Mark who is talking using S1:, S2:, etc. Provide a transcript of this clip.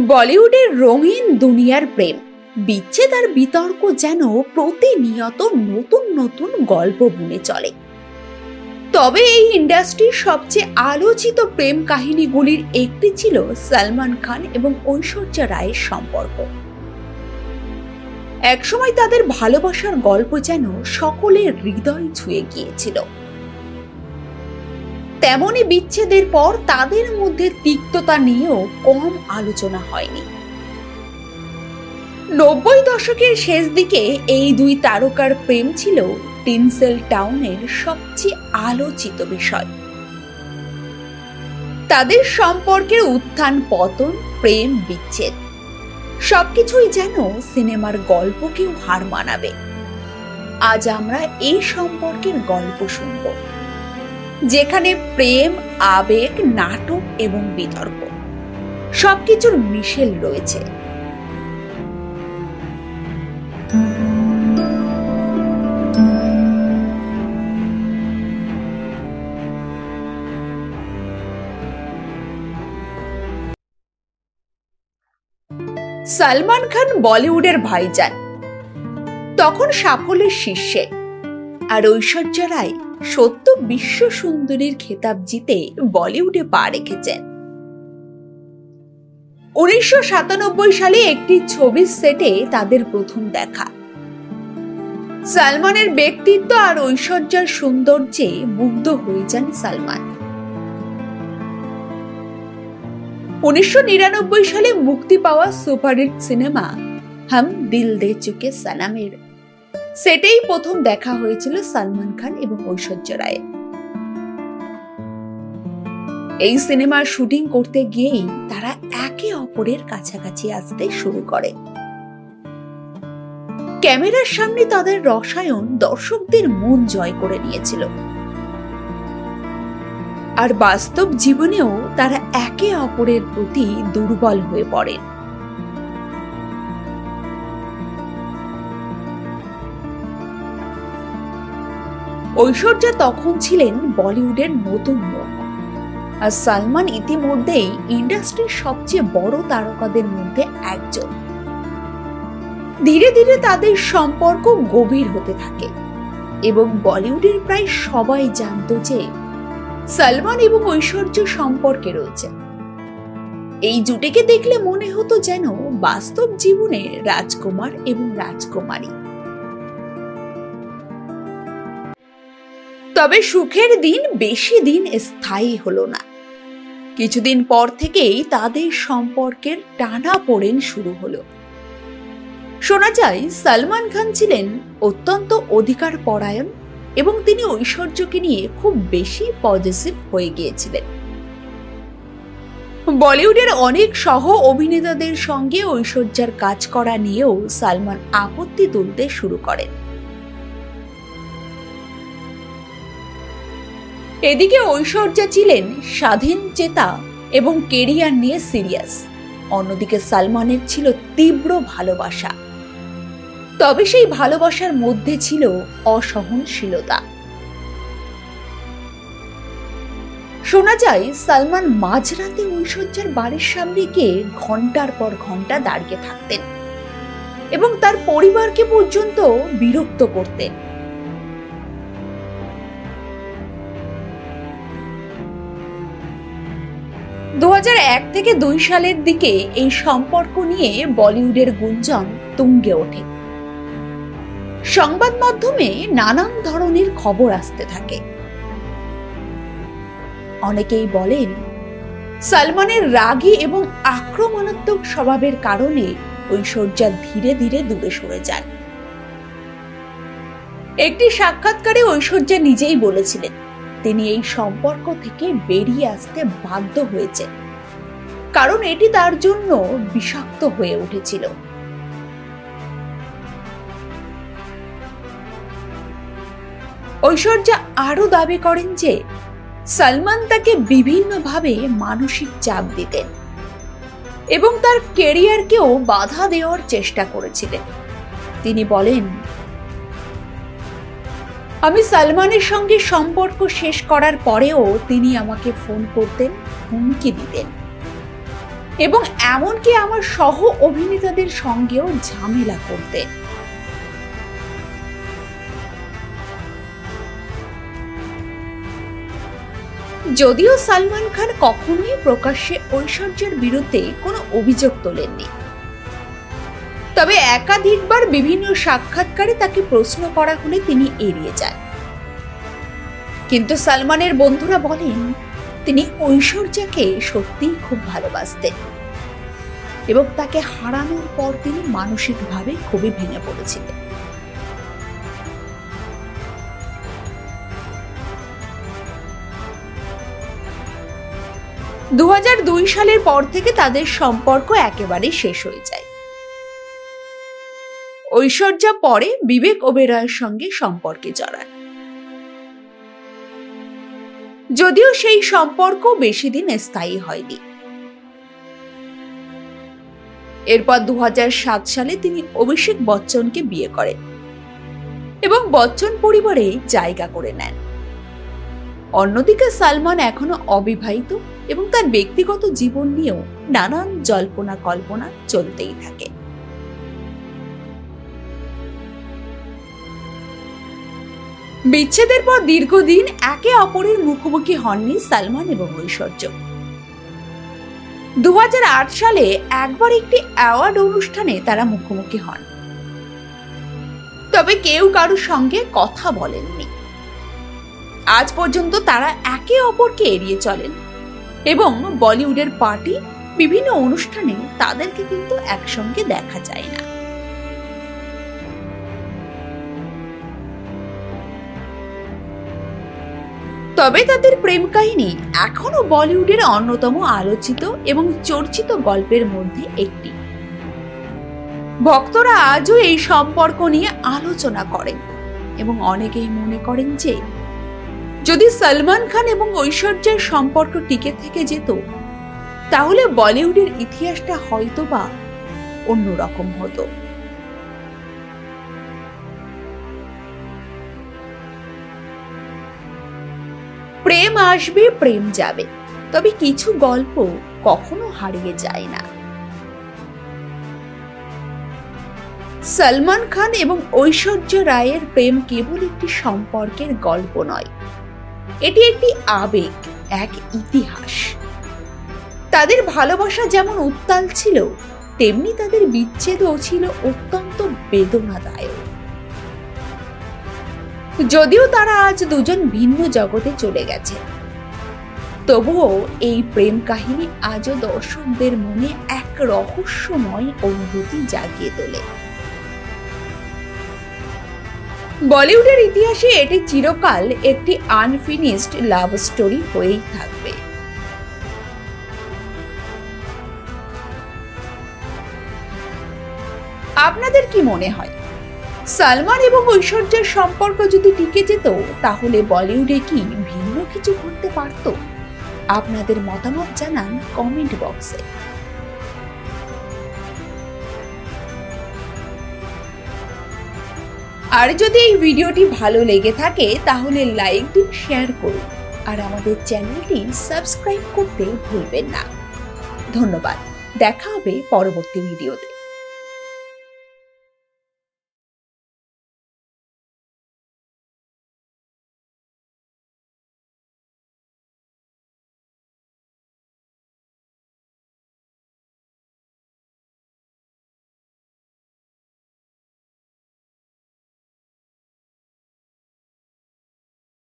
S1: বলিউডের রঙিন দুনিয়ার প্রেম, বিচ্ছেদ আর বিতর্ক যেন প্রতিনিয়ত নতুন নতুন গল্প বুনে চলে। তবে এই ইন্ডাস্ট্রির সবচেয়ে আলোচিত প্রেম কাহিনীগুলির একটি ছিল সালমান খান এবং ঐশ্বর্যা রায়ের সম্পর্ক। একসময় তাদের ভালোবাসার গল্প যেন সকলের হৃদয় ছুঁয়ে গিয়েছিল। তেমনি বিচ্ছেদের পর তাদের মধ্যে তিক্ততা নিয়েও কম আলোচনা হয়নি। 90 দশকের শেষ দিকে এই দুই তারকার প্রেম ছিল টিনসেল টাউনের সবচেয়ে আলোচিত বিষয়। তাদের সম্পর্কের উত্থান পতন, প্রেম বিচ্ছেদ সবকিছুই যেন সিনেমার গল্পকেও হার মানাবে। আজ আমরা এই সম্পর্কের গল্প শুনব, যেখানে প্রেম, আবেগ, নাটক এবং বিতর্ক সবকিছুর মিশেল রয়েছে। সালমান খান বলিউডের ভাইজান, তখন সাফল্যের শীর্ষে, আর ঐশ্বর্যা রায় সত্য বিশ্ব সুন্দরীর খেতাব জিতে বলিউডে পা রেখেছেন। 1997 সালে একটি ছবির সেটে তাদের প্রথম দেখা। সালমানের ব্যক্তিত্ব আর ঐশ্বর্যার সৌন্দর্যে মুগ্ধ হয়ে যান সালমান। 1999 সালে মুক্তি পাওয়া সুপারহিট সিনেমা হাম দিল দে চুকে সালামের সেটেই প্রথম দেখা হয়েছিল সালমান খান এবং ঐশ্বর্যা রায়ের। এই সিনেমার শুটিং করতে গিয়েই তারা একে অপরের কাছাকাছি আসতে শুরু করে। ক্যামেরার সামনে তাদের রসায়ন দর্শকদের মন জয় করে নিয়েছিল, আর বাস্তব জীবনেও তারা একে অপরের প্রতি দুর্বল হয়ে পড়েন। ঐশ্বর্যা তখন ছিলেন বলিউডের নতুন মুখ, আর সালমান ইতিমধ্যেই ইন্ডাস্ট্রির সবচেয়ে বড় তারকাদের মধ্যে একজন। ধীরে ধীরে তাদের সম্পর্ক গভীর হতে থাকে এবং বলিউডের প্রায় সবাই জানত যে সালমান এবং ঐশ্বর্যা সম্পর্কে রয়েছে। এই জুটিকে দেখলে মনে হতো যেন বাস্তব জীবনে রাজকুমার এবং রাজকুমারী। তবে সুখের দিন বেশি দিন স্থায়ী হলো না। কিছুদিন পর থেকেই তাদের সম্পর্কের টানাপোড়েন শুরু হলো। শোনা যায় সালমান খান ছিলেন অত্যন্ত অধিকার পরায়ণ এবং তিনি ঐশ্বর্যকে নিয়ে খুব বেশি পজেসিভ হয়ে গিয়েছিলেন। বলিউডের অনেক সহ অভিনেতাদের সঙ্গে ঐশ্বর্যার কাজ করা নিয়েও সালমান আপত্তি তুলতে শুরু করেন। এদিকে ঐশ্বর্যা ছিলেন স্বাধীন চেতা এবং কেরিয়ার নিয়ে সিরিয়াস। অন্যদিকে সালমানের ছিল তীব্র ভালোবাসা, তবে সেই ভালোবাসার মধ্যে ছিল অসহনশীলতা। শোনা যায় সালমান মাঝরাতে ঐশ্বর্যার বাড়ির সামনে গিয়ে ঘন্টার পর ঘন্টা দাঁড়িয়ে থাকতেন এবং তার পরিবারকে পর্যন্ত বিরক্ত করতেন। দু 2001 থেকে 2002 সালের দিকে এই সম্পর্ক নিয়ে বলিউডের গুঞ্জন তুঙ্গে ওঠে। সংবাদ মাধ্যমে নানান ধরনের খবর আসতে থাকে। অনেকেই বলেন সালমানের রাগী এবং আক্রমণাত্মক স্বভাবের কারণে ঐশ্বর্যা ধীরে ধীরে দূরে সরে যান। একটি সাক্ষাৎকারে ঐশ্বর্যা নিজেই বলেছিলেন তিনি এই সম্পর্ক থেকে বেরিয়ে আসতে বাধ্য হয়েছেন, কারণ এটি তার জন্য বিষাক্ত হয়ে উঠেছিল। ঐশ্বর্যা আরো দাবি করেন যে সালমান তাকে বিভিন্নভাবে মানসিক চাপ দিতেন এবং তার ক্যারিয়ারকেও বাধা দেওয়ার চেষ্টা করেছিলেন। তিনি বলেন, আমি সালমানের সঙ্গে সম্পর্ক শেষ করার পরেও তিনি আমাকে ফোন করতেন, হুমকি দিতেন। এবং এমনকি আমার সহ অভিনেতাদের সঙ্গেও ঝামেলা করতেন। যদিও সালমান খান কখনোই প্রকাশ্যে ঐশ্বর্যের বিরুদ্ধে কোনো অভিযোগ তোলেননি, তবে একাধিকবার বিভিন্ন সাক্ষাৎকারে তাকে প্রশ্ন করা হলে তিনি এড়িয়ে যান। কিন্তু সালমানের বন্ধুরা বলেন তিনি ঐশ্বর্যাকে সত্যিই খুব ভালোবাসতেন এবং তাকে হারানোর পর তিনি মানসিকভাবে খুবই ভেঙে পড়েছিলেন। দু 2002 সালের পর থেকে তাদের সম্পর্ক একেবারে শেষ হয়ে যায়। ঐশ্বর্যা পরে বিবেক ওবেরয়ের সঙ্গে সম্পর্কে জড়ান, যদিও সেই সম্পর্ক বেশি দিন স্থায়ী হয়নি। এরপর 2007 সালে তিনি অভিষেক বচ্চনকে বিয়ে করেন এবং বচ্চন পরিবারে জায়গা করে নেন। অন্যদিকে সালমান এখনো অবিবাহিত এবং তার ব্যক্তিগত জীবন নিয়েও নানান জল্পনা কল্পনা চলতেই থাকে। বিচ্ছেদের পর দীর্ঘদিন একে অপরের মুখোমুখি হননি সালমান এবং ঐশ্বর্য। 2008 সালে একবার একটি অ্যাওয়ার্ড অনুষ্ঠানে তারা মুখোমুখি হন, তবে কেউ কারোর সঙ্গে কথা বলেননি। আজ পর্যন্ত তারা একে অপরকে এড়িয়ে চলেন এবং বলিউডের পার্টি, বিভিন্ন অনুষ্ঠানে তাদেরকে কিন্তু একসঙ্গে দেখা যায় না। তবে তাদের প্রেম কাহিনী এখনো বলিউডের অন্যতম আলোচিত এবং চর্চিত গল্পের মধ্যে একটি। ভক্তরা আজও এই সম্পর্ক নিয়ে আলোচনা করেন এবং অনেকেই মনে করেন যে যদি সালমান খান এবং ঐশ্বর্যের সম্পর্ক টিকে থেকে যেত তাহলে বলিউডের ইতিহাসটা হয়তোবা অন্যরকম হতো। প্রেম আসবে, প্রেম যাবে, তবে কিছু গল্প কখনো হারিয়ে যায় না। সালমান খান এবং ঐশ্বর্য রায়ের প্রেম কেবল একটি সম্পর্কের গল্প নয়, এটি একটি আবেগ, এক ইতিহাস। তাদের ভালোবাসা যেমন উত্তাল ছিল, তেমনি তাদের বিচ্ছেদও ছিল অত্যন্ত বেদনাদায়ক। যদিও তারা আজ দুজন ভিন্ন জগতে চলে গেছে, তবুও এই প্রেম কাহিনী আজও দর্শকদের মনে এক রহস্যময় অনুভূতি জাগিয়ে তোলে। বলিউডের ইতিহাসে এটি চিরকাল একটি আনফিনিশড লাভ স্টোরি হয়েই থাকবে। আপনাদের কি মনে হয়, সালমান এবং ঐশ্বর্যের সম্পর্ক যদি টিকে যেত তাহলে বলিউডে কি ভিন্ন কিছু ঘটতে পারত? আপনাদের মতামত জানান কমেন্ট বক্সে। আর যদি এই ভিডিওটি ভালো লেগে থাকে তাহলে লাইক দিন, শেয়ার করুন আর আমাদের চ্যানেলটি সাবস্ক্রাইব করতে ভুলবেন না। ধন্যবাদ, দেখা হবে পরবর্তী ভিডিওতে।